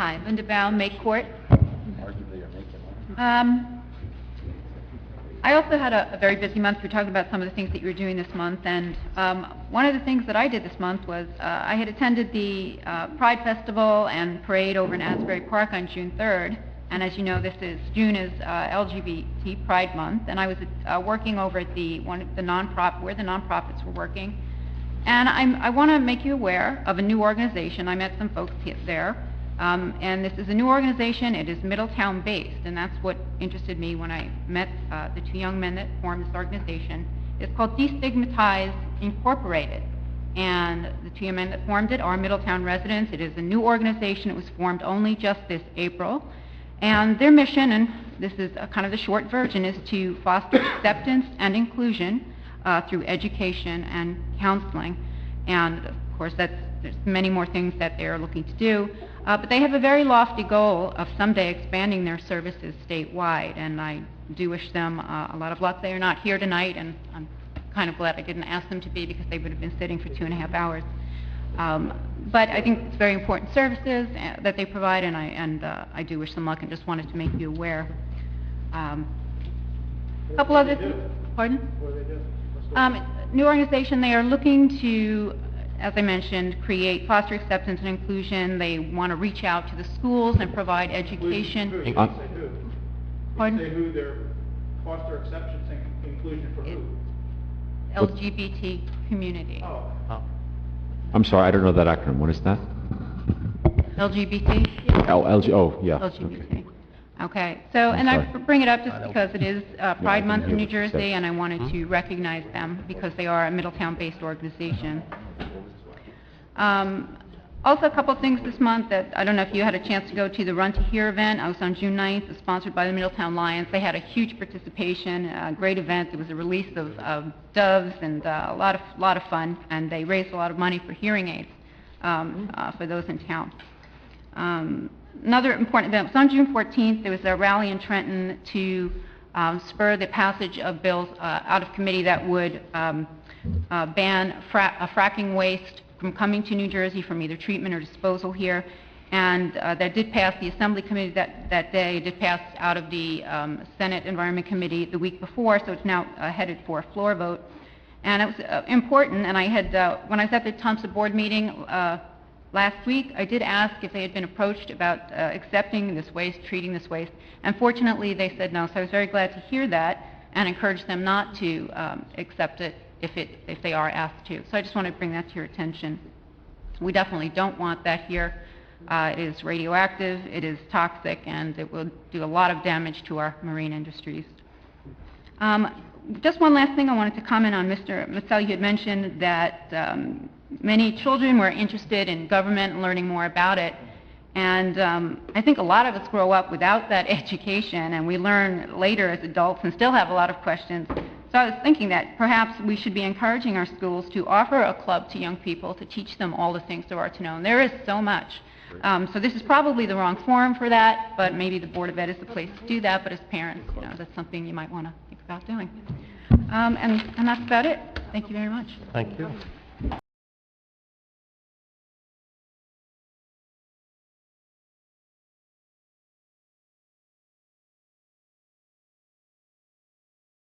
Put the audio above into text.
Hi, Linda Baum, Make Court. I also had a very busy month. We were talking about some of the things that you were doing this month, and one of the things that I did this month was I had attended the Pride Festival and Parade over in Asbury Park on June 3rd, and as you know, June is LGBT Pride Month, and I was working over at one of the nonprofit, where the nonprofits were working, and I want to make you aware of a new organization. I met some folks there. And this is a new organization. It is Middletown based, and that's what interested me when I met the two young men that formed this organization. It's called Destigmatize Incorporated, and the two young men that formed it are Middletown residents. It is a new organization. It was formed only just this April, and their mission, and this is kind of the short version, is to foster acceptance and inclusion through education and counseling. And of course, there's many more things that they're looking to do. But they have a very lofty goal of someday expanding their services statewide, and I do wish them a lot of luck. They are not here tonight, and I'm kind of glad I didn't ask them to be, because they would have been sitting for 2.5 hours. But I think it's very important services that they provide, and I do wish them luck, and just wanted to make you aware. A couple other things. Pardon? What do they do? New organization. They are looking to, as I mentioned, foster acceptance and inclusion. They want to reach out to the schools and provide education. Who? Pardon? Say who they're foster acceptance and inclusion for who? LGBT community. Oh. I'm sorry, I don't know that acronym. What is that? LGBT? Oh, yeah. LGBT. Okay. So, and I bring it up just because it is Pride Month in New Jersey, and I wanted to recognize them because they are a Middletown-based organization. Also, a couple of things this month that I don't know if you had a chance to go to the Run to Hear event. I was on June 9th. It was sponsored by the Middletown Lions. They had a huge participation, a great event. There was a release of doves and a lot of fun, and they raised a lot of money for hearing aids for those in town. Another important event was on June 14th. There was a rally in Trenton to spur the passage of bills out of committee that would ban fracking waste from coming to New Jersey from either treatment or disposal here, and that did pass the Assembly Committee that day. It did pass out of the Senate Environment Committee the week before, so it's now headed for a floor vote. And it was important, and I had, when I was at the Township board meeting last week, I did ask if they had been approached about accepting this waste, treating this waste, and fortunately they said no, so I was very glad to hear that and encourage them not to accept it if they are asked to. So I just want to bring that to your attention. We definitely don't want that here. It is radioactive, it is toxic, and it will do a lot of damage to our marine industries. Just one last thing I wanted to comment on. Mr. Maselli had mentioned that many children were interested in government and learning more about it. And I think a lot of us grow up without that education, and we learn later as adults and still have a lot of questions. So I was thinking that perhaps we should be encouraging our schools to offer a club to young people to teach them all the things there are to know. And there is so much. So this is probably the wrong forum for that, but maybe the Board of Ed is the place to do that. But as parents, you know, that's something you might want to think about doing. And that's about it. Thank you very much. Thank you.